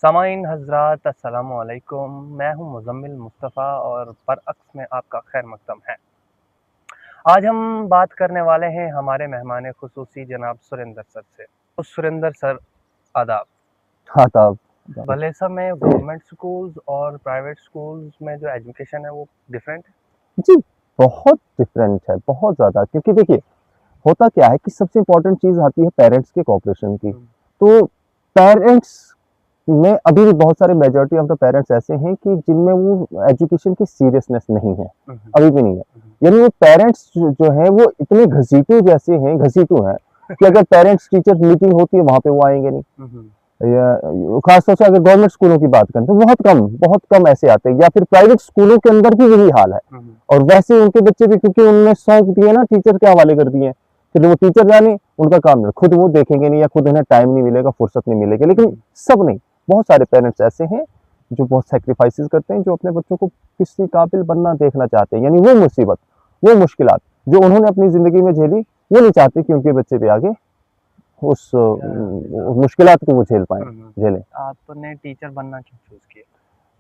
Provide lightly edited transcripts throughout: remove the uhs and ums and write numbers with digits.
सामाइन हज़रात अस्सलामु अलैकुम। मैं हूं मुज़म्मिल मुस्तफ़ा और बरअक्स में आपका खैर मक़दम है। आज हम बात करने वाले हैं हमारे मेहमान ख़ुसूसी जनाब सुरेंद्र सर से। तो सुरेंद्र सर आदाब। हाँ साहब। भले समय गवर्नमेंट स्कूल्स और प्राइवेट स्कूल्स में जो एजुकेशन है वो डिफरेंट है? जी, बहुत डिफरेंट है, बहुत ज़्यादा, क्योंकि देखिए, होता क्या है कि सबसे इम्पोर्टेंट चीज़ आती है पेरेंट्स के कोऑपरेशन की। हुँ, तो पेरेंट्स में अभी भी बहुत सारे मेजॉरिटी ऑफ द पेरेंट्स ऐसे हैं कि जिनमें वो एजुकेशन की सीरियसनेस नहीं है, हुँ, हुँ, अभी भी नहीं है। हुँ, यानी वो पेरेंट्स जो हैं वो इतने घसीटू जैसे हैं, घसीटू हैं कि अगर पेरेंट्स टीचर्स मीटिंग होती है वहाँ पे वो आएँगे नहीं। हुँ, हुँ, या खासतौर से अगर गवर्नमेंट स्कूलों की बात करें तो बहुत कम ऐसे आते हैं, या फिर प्राइवेट स्कूलों के अंदर भी यही हाल है। हुँ, हुँ, और वैसे उनके बच्चे भी, क्योंकि उनने सौंप दिए ना, टीचर के हवाले कर दिए, फिर वो टीचर जाने, उनका काम नहीं, खुद वो देखेंगे नहीं, या खुद उन्हें टाइम नहीं मिलेगा, फुर्सत नहीं मिलेगी। हुँ, लेकिन हुँ। सब नहीं, बहुत सारे पेरेंट्स ऐसे हैं जो बहुत सेक्रीफाइसेस करते हैं, जो अपने बच्चों को किसी काबिल बनना देखना चाहते हैं। यानी वो मुसीबत, वो मुश्किलात जो उन्होंने अपनी जिंदगी में झेली, वो नहीं चाहते कि उनके बच्चे भी आगे उस जी साहब। मुश्किलात को वो झेल पाएँ, हुँ, हुँ। झेलें। आपने टीचर बनना क्यों चूज़ किया?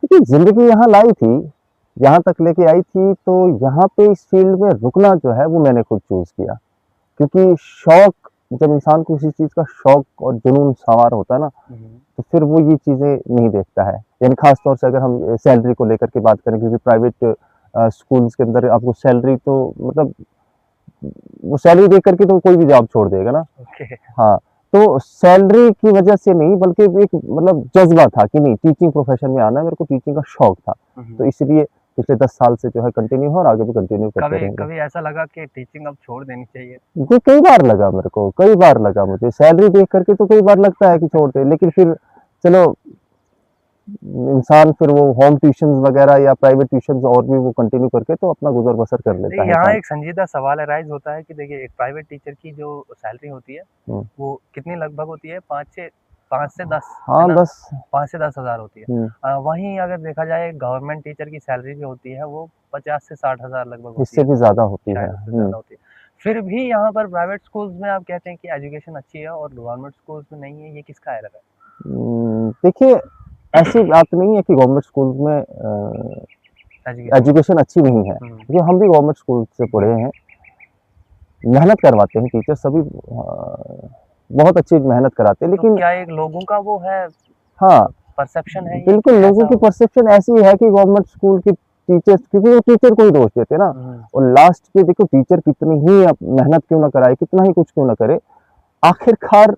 क्योंकि ज़िंदगी यहाँ लाई थी, यहाँ तक लेके आई थी, तो यहाँ पे इस फ़ील्ड में रुकना जो है वो मैंने खुद चूज़ किया। क्योंकि शौक, जब इंसान को किसी चीज़ का शौक और जुनून सवार होता है ना, हुँ, हुँ, तो फिर वो ये चीज़ें नहीं देखता है। यानी ख़ास तौर से अगर हम सैलरी को लेकर के बात करें, क्योंकि प्राइवेट स्कूल्स के अंदर आपको सैलरी तो मतलब वो सैलरी देख कर के तो कोई भी जॉब छोड़ देगा ना। ओके। हाँ, तो सैलरी की वजह से नहीं, बल्कि एक मतलब जज़्बा था कि नहीं, टीचिंग प्रोफ़ेशन में आना है, मेरे को टीचिंग का शौक था। हुँ, तो हुँ। इसलिए पिछले 10 साल से जो है कंटिन्यू है, और आगे भी कंटिन्यू करते कभी रहेंगे। कभी ऐसा लगा कि टीचिंग अब छोड़ देनी चाहिए? ये कई बार लगा मेरे को, कई बार लगा मुझे, सैलरी देख कर के तो कई बार लगता है कि छोड़ दें, लेकिन फिर चलो, इंसान फिर वो होम ट्यूशन्स वग़ैरह या प्राइवेट ट्यूशन्स और भी वो कंटिन्यू करके तो अपना गुज़र-बसर कर लेता देखिए, है यहाँ इंसान। एक संजीदा सवाल अराइज़ होता है कि देखिए एक प्राइवेट टीचर की जो सैलरी होती है, हुँ। वो कितनी लगभग होती है? 5 से 10, है हाँ, ना? 10। 5 से 10 हज़ार होती है। हुँ, वहीं अगर देखा जाए गवर्नमेंट टीचर की सैलरी जो होती है वो 50 से 60 हज़ार लगभग होती इससे है, भी ज़्यादा होती है। शायद उससे हुँ। ज़्यादा होती है। फिर भी यहाँ पर प्राइवेट स्कूल्स में आप कहते हैं कि एजुकेशन अच्छी है और गवर्नमेंट स्कूल्स में नहीं है, ये किसका एरर है? देखिए, ऐसी बात नहीं है कि गवर्नमेंट स्कूल्स में एजुकेशन अच्छी एजुकेशन अच्छी नहीं है, हुँ, क्योंकि हम भी गवर्नमेंट स्कूल से पढ़े हैं, मेहनत करवाते हैं टीचर सभी, बहुत अच्छी मेहनत कराते हैं, तो लेकिन क्या एक लोगों का वो है हाँ, परसेप्शन है ये बिल्कुल कि लोगों ऐसा की परसेप्शन ऐसी है कि गवर्नमेंट स्कूल की टीचर्स, क्योंकि वो टीचर को ही दोष देते हैं ना, हुँ, और लास्ट पे देखो, टीचर कितनी ही मेहनत क्यों ना कराए, कितना ही कुछ क्यों ना करे, आखिरकार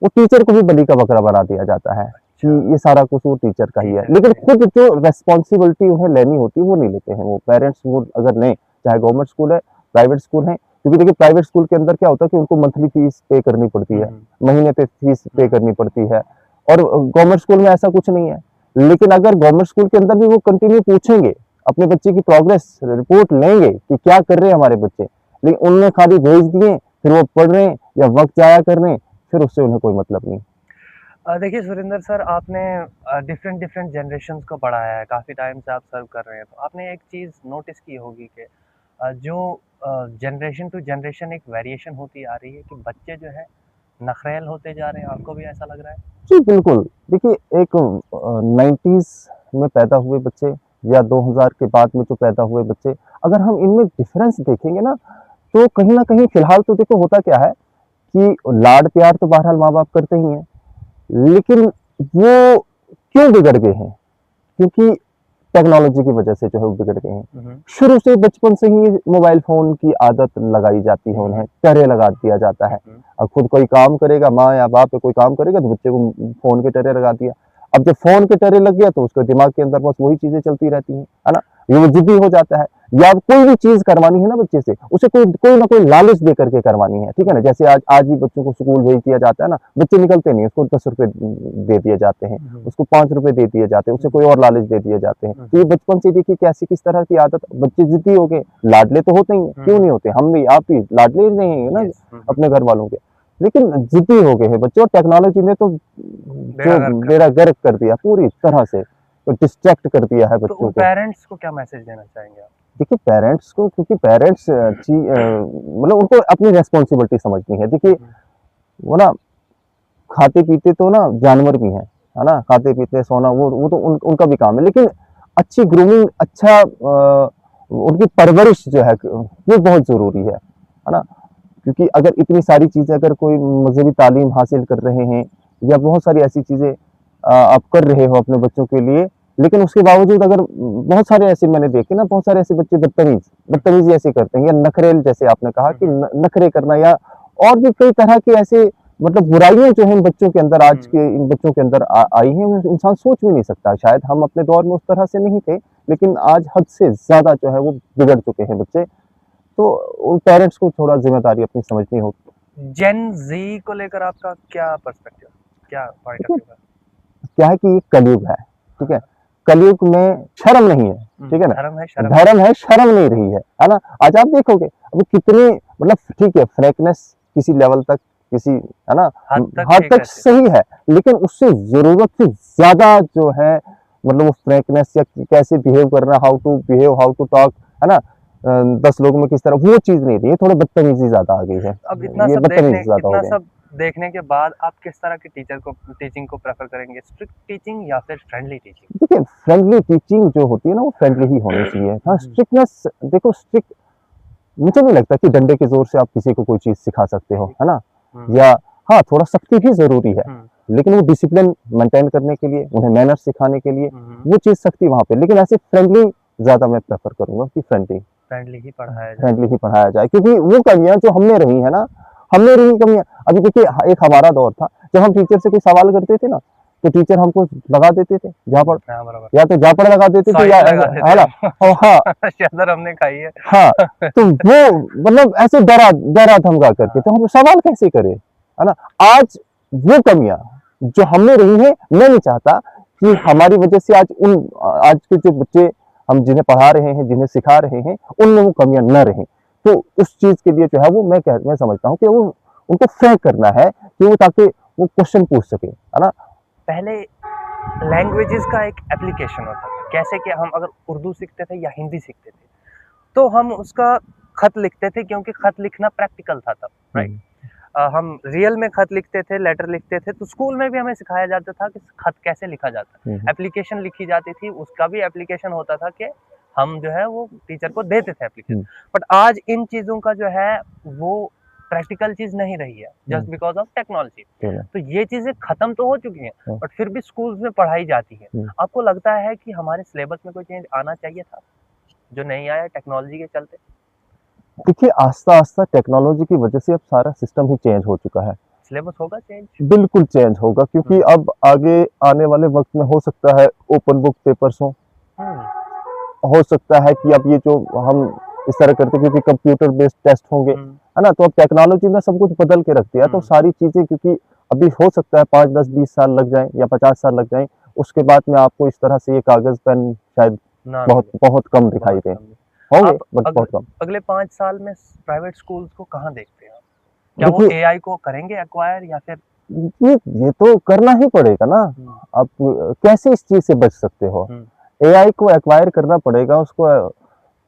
वो टीचर को भी बलि का बकरा बना दिया जाता है कि अच्छा, ये सारा कसूर टीचर का ही है। टीचर का लेकिन है। खुद जो रिस्पॉन्सिबिलिटी उन्हें लेनी होती है वो नहीं लेते हैं वो पेरेंट्स, वो अगर लें, चाहे गवर्नमेंट स्कूल है, प्राइवेट स्कूल है, क्योंकि देखिए प्राइवेट स्कूल के अंदर क्या होता है कि उनको मंथली फीस पे करनी पड़ती हुँ, है, हुँ, महीने पे फीस पे हुँ। करनी पड़ती है, और गवर्नमेंट स्कूल में ऐसा कुछ नहीं है। लेकिन अगर गवर्नमेंट स्कूल के अंदर भी वो कंटिन्यू पूछेंगे, अपने बच्चे की प्रोग्रेस रिपोर्ट लेंगे कि क्या कर रहे हैं हमारे बच्चे, लेकिन उनने खाली भेज दिए, फिर वो पढ़ रहे हैं या वक़्त ज़ाया कर रहे हैं, फिर उससे उन्हें कोई मतलब नहीं। देखिए सुरेंद्र सर आपने डिफरेंट डिफरेंट जनरेशंस को पढ़ाया है, काफ़ी टाइम से आप सर्व कर रहे हैं, तो आपने एक चीज़ नोटिस की होगी कि जो जनरेशन टू जनरेशन एक वेरिएशन होती आ रही है कि बच्चे जो है नखरेल होते जा रहे हैं, आपको भी ऐसा लग रहा है? जी, बिल्कुल। देखिए, एक 90s में पैदा हुए बच्चे या 2000 के बाद में जो पैदा हुए बच्चे, अगर हम इनमें डिफ़रेंस देखेंगे ना, तो कहीं न कहीं फ़िलहाल तो देखो होता क्या है कि लाड-प्यार तो बहरहाल माँ-बाप करते ही हैं, लेकिन वो क्यों बिगड़ गए हैं? क्योंकि टेक्नोलॉजी की वजह से जो है वो बिगड़ गए हैं। हुँ, हुँ, शुरू से बचपन से ही मोबाइल फ़ोन की आदत लगाई जाती है हुँ, उन्हें, हुँ, टर्रे लगा दिया जाता हुँ, है। हुँ, अब खुद कोई काम करेगा, माँ या बाप या कोई काम करेगा तो बच्चे को फ़ोन के टर्रे लगा दिया। अब जब फ़ोन के टर्रे लग गया तो उसके दिमाग के अंदर बस वही चीज़ें चलती रहती हैं, है ना? ये वो ज़िद्दी हो जाता है, या कोई भी चीज़ करवानी है ना बच्चे से, उसे कोई कोई ना कोई लालच दे करके करवानी है, ठीक है ना? जैसे आज आज भी बच्चों को स्कूल भेज दिया जाता है ना, बच्चे निकलते नहीं हैं, उसको ₹10 दे दिए जाते हैं, हुँ, हुँ, उसको ₹5 दे दिए जाते हैं, उसे हुँ, कोई और लालच दे दिए जाते हैं। हुँ, तो ये बचपन से देखिए कैसी किस तरह की आदत, बच्चे ज़िद्दी हो गए, लाडले तो होते ही हैं, हुँ, क्यों हुँ, नहीं होते? हम भी, आप भी लाडले ही रहे हैं ना यस, हुँ, हुँ, अपने घर वालों के। लेकिन ज़िद्दी हो गए हैं बच्चे, और टेक्नोलॉजी ने तो जो बेड़ा गर्क कर बेड़ा दिया। गर्क कर दिया पूरी तरह से, तो डिस्ट्रैक्ट कर दिया है तो बच्चों उन को। पेरेंट्स को क्या मैसेज देना चाहेंगे आप? देखिए पेरेंट्स को, क्योंकि पेरेंट्स मतलब उनको अपनी रिस्पॉन्सिबिलिटी समझनी है। हुँ, देखिए, हुँ, वो ना खाते-पीते तो ना जानवर भी हैं, है ना, खाते पीते सोना वो तो उनका भी काम है, लेकिन अच्छी ग्रूमिंग, अच्छा उनकी परवरिश जो है वो बहुत ज़रूरी है ना? क्योंकि अगर इतनी सारी चीज़ें, अगर कोई मज़हबी तालीम हासिल कर रहे हैं या बहुत सारी ऐसी चीज़ें आप कर रहे हो अपने बच्चों के लिए, लेकिन उसके बावजूद अगर बहुत सारे ऐसे मैंने देखे ना, बहुत सारे ऐसे बच्चे बदतमीज़ी ऐसे करते हैं, या नखरेल, जैसे आपने कहा कि हम्म, नखरे करना, या और भी कई तरह के ऐसे मतलब बुराइयां जो है इन बच्चों के अंदर, आज के इन बच्चों के अंदर आई हैं, वो इंसान सोच भी नहीं सकता। शायद हम अपने दौर में उस तरह से नहीं थे, लेकिन आज हद से ज्यादा जो है वो बिगड़ चुके हैं बच्चे। तो उन पेरेंट्स को थोड़ा जिम्मेदारी अपनी समझनी होगी। जेन जी को लेकर आपका क्या पर्सपेक्टिव, क्या पॉइंट ऑफ देखिए, व्यू है? क्या है कि ये कलयुग है, ठीक है? कलयुग में शर्म नहीं है, ठीक है ना? धर्म है, शर्म नहीं। धर्म है, शर्म नहीं रही है ना? आज आप देखोगे अभी कितने, मतलब ठीक है, फ्रैंकनेस किसी लेवल तक, किसी, है ना, हद तक हद ठीक तक है। सही है, लेकिन उससे जरूरत से ज्यादा जो है, मतलब वो फ्रैंकनेस या कैसे बिहेव करना, how to behave, how to talk, है ना, 10 लोगों में किस तरह, वो चीज नहीं रही है, थोड़ा बदतमीजी ज्यादा आ गई है, अब ये बदतमीजी ज्यादा हो इतना गए। सब देखने के बाद आप किस तरह की टीचिंग को प्रेफर करेंगे, स्ट्रिक्ट टीचिंग या फिर फ्रेंडली टीचिंग? देखिए, फ्रेंडली टीचिंग जो होती है ना, वो फ्रेंडली ही होनी चाहिए। हाँ, स्ट्रिक्टनेस, देखो स्ट्रिक्ट, मुझे नहीं लगता कि डंडे के जोर से आप किसी को कोई चीज सिखा सकते हो, है ना? या हाँ, थोड़ा सख्ती भी जरूरी है, लेकिन वो डिसिप्लिन मेंटेन करने के लिए, उन्हें मैनर सिखाने के लिए वो चीज सख्ती वहां पे, लेकिन ऐसे फ्रेंडली ज्यादा मैं प्रेफर करूंगा कि फ्रेंडली ही पढ़ाया जाए, क्योंकि वो कमियां जो हमने रही है ना, हमने रही कमियां, अभी देखिए, एक हमारा दौर था जब हम टीचर से कोई सवाल करते थे ना, तो टीचर हमको लगा देते थे झापड़, हाँ, बराबर। या तो झापड़ लगा देते थे, या साइड लगा देते है ना, हैं। हाँ शदर हमने खाई है। हाँ, तो वो मतलब ऐसे डरा डरा धमका करके, तो हम सवाल कैसे करें, है ना? आज वो कमियां जो हमने रही है, मैं नहीं चाहता कि हमारी वजह से आज के जो बच्चे हम जिन्हें पढ़ा रहे हैं, जिन्हें सिखा रहे हैं, उनमें वो कमियां न रहें। तो उस चीज के लिए जो है वो मैं समझता हूँ कि वो उनको फ्रैंक करना है, कि वो, ताकि वो क्वेश्चन पूछ सके, है ना? पहले लैंग्वेजेस का एक एप्लीकेशन होता था, कैसे कि हम अगर उर्दू सीखते थे या हिंदी सीखते थे, तो हम उसका खत लिखते थे, क्योंकि खत लिखना प्रैक्टिकल था तब, राइट? हम रियल में खत लिखते थे, लेटर लिखते थे, तो स्कूल में भी हमें सिखाया जाता था कि खत कैसे लिखा जाता है। एप्लीकेशन लिखी जाती थी, उसका भी एप्लीकेशन होता था कि हम जो है वो टीचर को देते थे एप्लीकेशन। बट आज इन चीज़ों का जो है वो प्रैक्टिकल चीज़ नहीं रही है, जस्ट बिकॉज ऑफ टेक्नोलॉजी। तो ये चीज़ें खत्म तो हो चुकी हैं, बट फिर भी स्कूल्स में पढ़ाई जाती है। आपको लगता है कि हमारे सिलेबस में कोई चेंज आना चाहिए था, जो नहीं आया टेक्नोलॉजी के चलते? देखिए, आस्ता आस्ता टेक्नोलॉजी की वजह से अब सारा सिस्टम ही चेंज हो चुका है। सिलेबस होगा चेंज? बिल्कुल चेंज होगा, क्योंकि अब आगे आने वाले वक्त में हो सकता है ओपन बुक पेपर्स हो सकता है कि अब ये जो हम इस तरह करते हैं, क्योंकि कंप्यूटर बेस्ड टेस्ट होंगे, है ना, तो अब टेक्नोलॉजी ने सब कुछ बदल के रख दिया, तो सारी चीजें, क्योंकि अभी हो सकता है 5, 10, 20 साल लग जाएं या 50 साल लग जाएं, उसके बाद में आपको इस तरह से ये कागज पेन शायद बहुत बहुत कम दिखाई दे, होंगे, बट बहुत कम। अगले 5 साल में प्राइवेट स्कूल्स को कहाँ देखते हैं आप? क्या वो एआई को करेंगे एक्वायर, या फिर ये तो करना ही पड़ेगा ना। आप कैसे इस चीज से बच सकते हो? एआई को एक्वायर करना पड़ेगा, उसको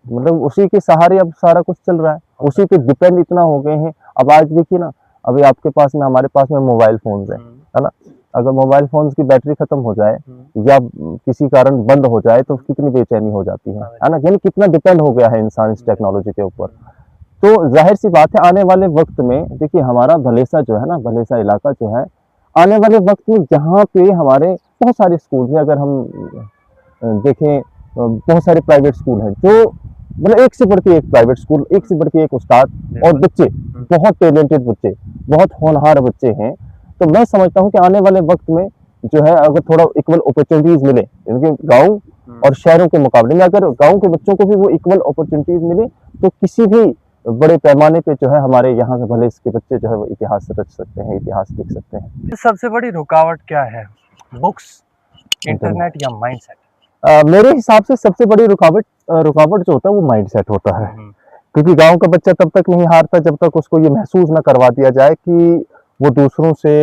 मतलब उसी के सहारे अब सारा कुछ चल रहा है, उसी पे डिपेंड इतना हो गए हैं। अब आज देखिए ना, अभी आपके पास में, हमारे पास में मोबाइल फोन्स है ना? अगर मोबाइल फोन्स की बैटरी खत्म हो जाए या किसी कारण बंद हो जाए, तो कितनी बेचैनी हो जाती है ना? यानी कितना डिपेंड हो गया है इंसान इस टेक्नोलॉजी के ऊपर। तो जाहिर सी बात है, आने वाले वक्त में देखिए, हमारा भलेसा जो है ना, भलेसा इलाका जो है, आने वाले वक्त में जहाँ पे हमारे बहुत सारे स्कूल हैं, अगर हम देखें, बहुत सारे प्राइवेट स्कूल हैं, जो मतलब एक से बढ़ के एक प्राइवेट स्कूल, एक से बढ़ के एक उस्ताद, और बच्चे बहुत टैलेंटेड बच्चे, बहुत होनहार बच्चे हैं। तो मैं समझता हूँ कि आने वाले वक्त में जो है, अगर थोड़ा इक्वल अपॉर्चुनिटीज मिले, क्योंकि गाँव और शहरों के मुकाबले में अगर गाँव के बच्चों को भी वो इक्वल अपॉर्चुनिटीज मिले, तो किसी भी बड़े पैमाने पे जो है हमारे यहाँ के भले इसके बच्चे जो है वो इतिहास रच सकते हैं, इतिहास लिख सकते हैं। सबसे बड़ी रुकावट क्या है? बुक्स, इंटरनेट या माइंडसेट? मेरे हिसाब से सबसे बड़ी रुकावट जो होता है वो माइंडसेट होता है, क्योंकि गांव का बच्चा तब तक नहीं हारता जब तक उसको ये महसूस ना करवा दिया जाए कि वो दूसरों से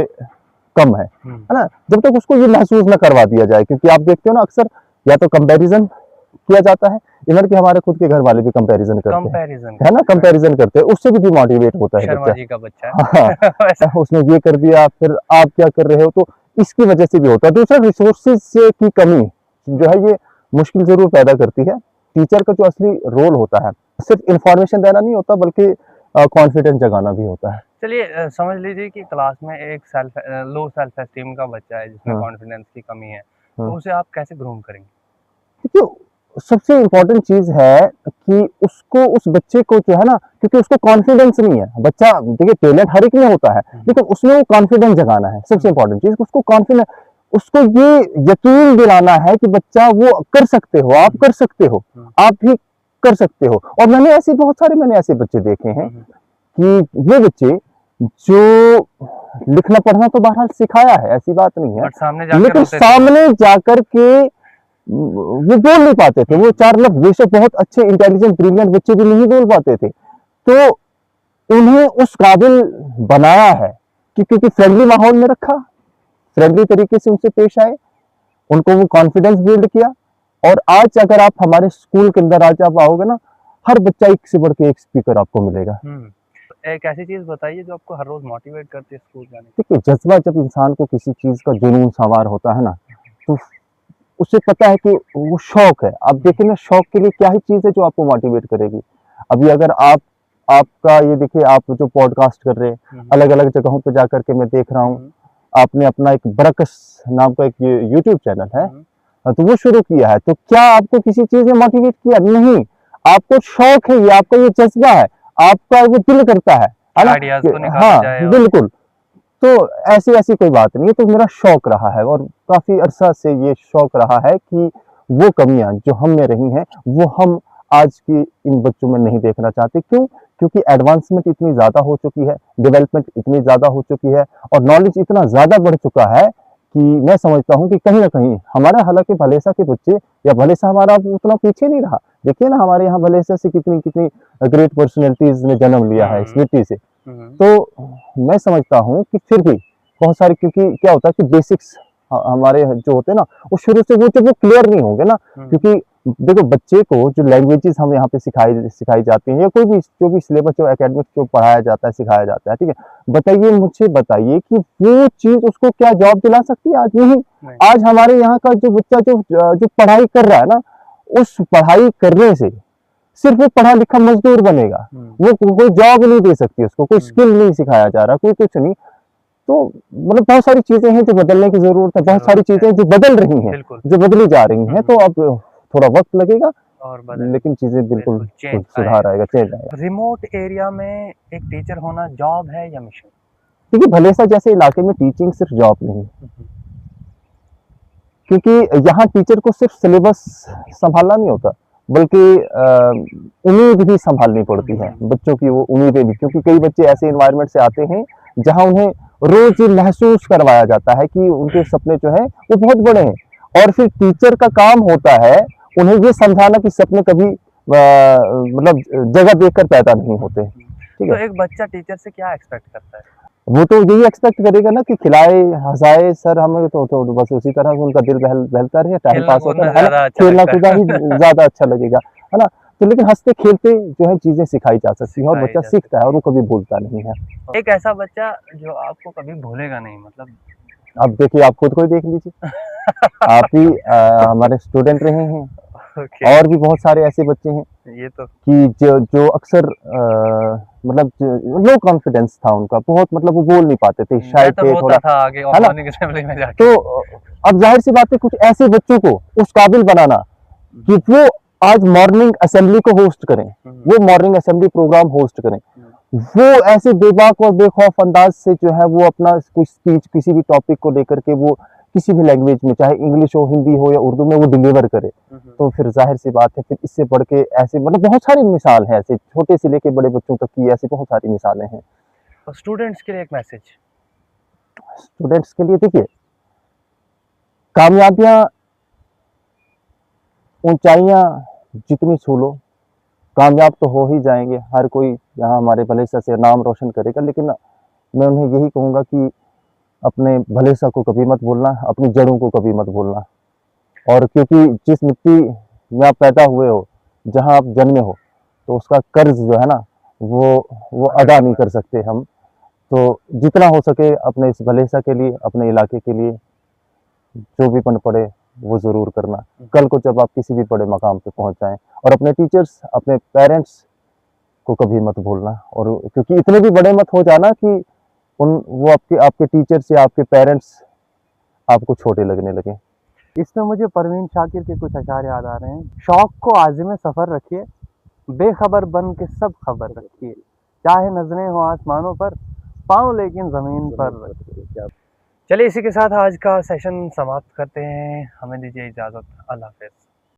कम है ना? जब तक उसको ये महसूस ना करवा दिया जाए, क्योंकि आप देखते हो ना, अक्सर या तो कंपैरिजन किया जाता है, इधर के हमारे खुद के घर वाले भी कंपैरिजन करते हैं, है ना? कंपैरिजन करते हैं, उससे भी डिमोटिवेट होता है शर्मा बच्चा। जी का बच्चा है। हाँ, उसने ये कर दिया, फिर आप क्या कर रहे हो? तो इसकी वजह से भी होता है। दूसरा रिसोर्सेज की कमी जो है ये मुश्किल ज़रूर पैदा करती है। टीचर का जो असली रोल होता है, सिर्फ इन्फॉर्मेशन देना नहीं होता बल्कि कॉन्फिडेंस जगाना भी होता है। चलिए समझ लीजिए कि क्लास में एक लो सेल्फ एस्टीम का बच्चा है जिसमें हाँ, कॉन्फिडेंस की कमी है, हाँ। तो उसे आप कैसे ग्रूम करेंगे? देखिए, सबसे इम्पोर्टेंट चीज़ है कि उसको उस बच्चे को जो है ना, क्योंकि उसको कॉन्फिडेंस नहीं है। बच्चा देखिए टैलेंट हर एक में होता है, लेकिन उसमें वो कॉन्फिडेंस जगाना है, सबसे इम्पोर्टेंट चीज़। उसको कॉन्फिडेंस उसको ये यकीन दिलाना है कि बच्चा वो कर सकते हो, आप कर सकते हो, आप भी कर सकते हो। और मैंने ऐसे बच्चे देखे हैं कि वो बच्चे जो लिखना पढ़ना तो बहरहाल सिखाया है, ऐसी बात नहीं है, बट सामने जाके लेकिन रोते थे। सामने जाकर के वो बोल नहीं पाते थे। वो 4 लफ्ज़ बेशक बहुत अच्छे इंटेलिजेंट ब्रिलियंट बच्चे भी नहीं बोल पाते थे। तो उन्हें उस काबिल बनाया है कि क्योंकि फ्रेंडली माहौल में रखा, फ्रेंडली तरीके से उनसे पेश आए, उनको वो कॉन्फिडेंस बिल्ड किया। और आज अगर आप हमारे स्कूल के अंदर आज आप आओगे ना, हर बच्चा एक से बढ़ के एक स्पीकर आपको मिलेगा। एक ऐसी चीज़ बताइए जो आपको हर रोज़ मोटिवेट करती है स्कूल जाने के देखिए, जज़्बा जब इंसान को किसी चीज़ का जुनून सवार होता है ना, तो उसे पता है कि वो शौक है। अब देखिए ना, शौक के लिए क्या ही चीज़ है जो आपको मोटिवेट करेगी। अभी अगर आपका ये देखिए, आप जो पॉडकास्ट कर रहे हैं, अलग-अलग जगहों पे जाकर के मैं देख रहा हूँ, आपने अपना एक बरकस नाम का एक ये यूट्यूब चैनल है, तो वो शुरू किया है। तो क्या आपको किसी चीज़ ने मोटिवेट किया? नहीं, आपको शौक है, ये आपका ये जज़्बा है, आपका वो दिल करता है ना? आइडियाज़ कि को निकाला हाँ, जाए और बिल्कुल। तो ऐसी-ऐसी कोई बात नहीं है, तो मेरा शौक रहा है और काफ़ी अरसा से ये शौक रहा है कि वो कमियाँ जो हम में रही हैं, वो हम आज की इन बच्चों में नहीं देखना चाहते। क्यों? क्योंकि एडवांसमेंट इतनी ज़्यादा हो चुकी है, डेवलपमेंट इतनी ज़्यादा हो चुकी है और नॉलेज इतना ज़्यादा बढ़ चुका है कि मैं समझता हूँ कि कहीं न कहीं हमारा, हालाँकि भलेसा के बच्चे या भलेसा हमारा अब उतना पीछे नहीं रहा। देखिए ना, हमारे यहाँ भलेसा से कितनी-कितनी ग्रेट पर्सनैलिटीज़ ने जन्म लिया है इस मिट्टी से। तो मैं समझता हूँ कि फिर भी बहुत सारे, क्योंकि क्या होता है कि बेसिक्स हमारे जो होते हैं ना, वो शुरू से वो जब वो क्लियर नहीं होंगे ना, क्योंकि देखो बच्चे को जो लैंग्वेजेस हम यहाँ पे सिखाई सिखाई जाती हैं या कोई भी जो भी सिलेबस जो एकेडमिक जो पढ़ाया जाता है, सिखाया जाता है, ठीक है? बताइए, मुझे बताइए कि वो चीज़ उसको क्या जॉब दिला सकती है? आज नहीं। आज हमारे यहाँ का जो बच्चा जो पढ़ाई कर रहा है ना, उस पढ़ाई करने से सिर्फ वो पढ़ा लिखा मजदूर बनेगा। वो कोई जॉब नहीं दे सकती उसको, कोई स्किल नहीं सिखाया जा रहा, कोई कुछ नहीं। तो मतलब बहुत सारी चीज़ें हैं जो बदलने की ज़रूरत है, बहुत सारी चीज़ें जो बदल रही हैं, जो बदली जा रही हैं, तो अब थोड़ा वक़्त लगेगा, और लेकिन चीज़ें बिल्कुल चेंज सुधार आएगा, चेंज आएगा। रिमोट एरिया में एक टीचर होना जॉब है या मिशन? देखिए, भलेसा जैसे इलाके में टीचिंग सिर्फ जॉब नहीं है, क्योंकि यहाँ टीचर को सिर्फ सिलेबस सँभालना नहीं होता, बल्कि उम्मीद भी सँभालनी पड़ती है, बच्चों की वो उम्मीदें भी, क्योंकि कई बच्चे ऐसे एनवायरनमेंट से आते हैं, जहाँ उन्हें रोज़ ये महसूस करवाया जाता है कि उनके सपने जो हैं, वो बहुत बड़े हैं। और फिर टीचर का काम होता है, उन्हें ये समझाना कि सपने कभी मतलब जगह देखकर पैदा नहीं होते, ठीक तो है? एक बच्चा टीचर से क्या एक्सपेक्ट करता है? वो तो यही एक्सपेक्ट करेगा ना कि खिलाए, हँसाए सर हमें, तो बस उसी तरह से उनका दिल बहलता रहे, टाइम खेलना पास होता कूदना रहे, है ना? ज़्यादा अच्छा खेलना लगता कूदना है। ही ज़्यादा अच्छा लगेगा, है ना? तो लेकिन हँसते-खेलते जो है चीज़ें सिखाई जा सकती हैं और सिखाई बच्चा जा सीखता है और वो कभी भूलता नहीं है। एक ऐसा बच्चा जो आपको कभी भूलेगा नहीं मतलब अब देखिए, आप खुद को ही देख लीजिए, आप भी हमारे स्टूडेंट रहे हैं ओके, और भी बहुत सारे ऐसे बच्चे हैं ये तो कि जो अक्सर मतलब लो कॉन्फिडेंस था उनका, बहुत मतलब वो बोल नहीं पाते थे, मैं शाय तो थे रोता थोड़ा, था आगे है ना? मॉर्निंग असेंबली में जाके। तो अब ज़ाहिर-सी बात है, कुछ ऐसे बच्चों को उस काबिल बनाना कि वो आज मॉर्निंग असेंबली को होस्ट करें, वो मॉर्निंग असेंबली प्रोग्राम होस्ट करें। वो ऐसे बेबाक और बेखौफ अंदाज से जो है वो अपना कोई स्पीच किसी भी टॉपिक को लेकर के वो किसी भी लैंग्वेज में, चाहे इंग्लिश हो, हिंदी हो या उर्दू में, वो डिलीवर करे। तो फिर ज़ाहिर-सी बात है, फिर इससे बढ़ के ऐसे मतलब बहुत सारी मिसाल है, ऐसे छोटे से लेके बड़े बच्चों तक की ऐसी बहुत सारी मिसालें हैं। और स्टूडेंट्स के लिए एक मैसेज। स्टूडेंट्स के लिए देखिए, कामयाबियाँ, ऊँचाइयाँ जितनी छू लो, कामयाब तो हो ही जाएँगे, हर कोई यहाँ हमारे भलेसा से नाम रोशन करेगा, लेकिन मैं उन्हें यही कहूँगा कि अपने भलेसा को कभी मत भूलना, अपनी जड़ों को कभी मत भूलना। और क्योंकि जिस मिट्टी में आप पैदा हुए हो, जहाँ आप जन्मे हो, तो उसका कर्ज़ जो है ना, वो अदा नहीं कर सकते हम। तो जितना हो सके अपने इस भलेसा के लिए, अपने इलाके के लिए जो भी पन पड़े वो ज़रूर करना। कल को जब आप किसी भी बड़े मकाम पे पहुँच जाएँ, और अपने टीचर्स, अपने पेरेंट्स को कभी मत भूलना, और क्योंकि इतने भी बड़े मत हो जाना कि उन वो आपके आपके टीचर्स या आपके पेरेंट्स आपको छोटे लगने लगें। इसमें मुझे परवीन शाकिर के कुछ अशार याद आ रहे हैं। शौक को आज़िम सफ़र रखिए, बेखबर बन के सब खबर रखिए, चाहे नजरें हो आसमानों पर, पाँव लेकिन ज़मीन पर रखिए। चलिए इसी के साथ आज का सेशन समाप्त करते हैं। हमें दीजिए इजाज़त। अल्लाह हाफ़िज़।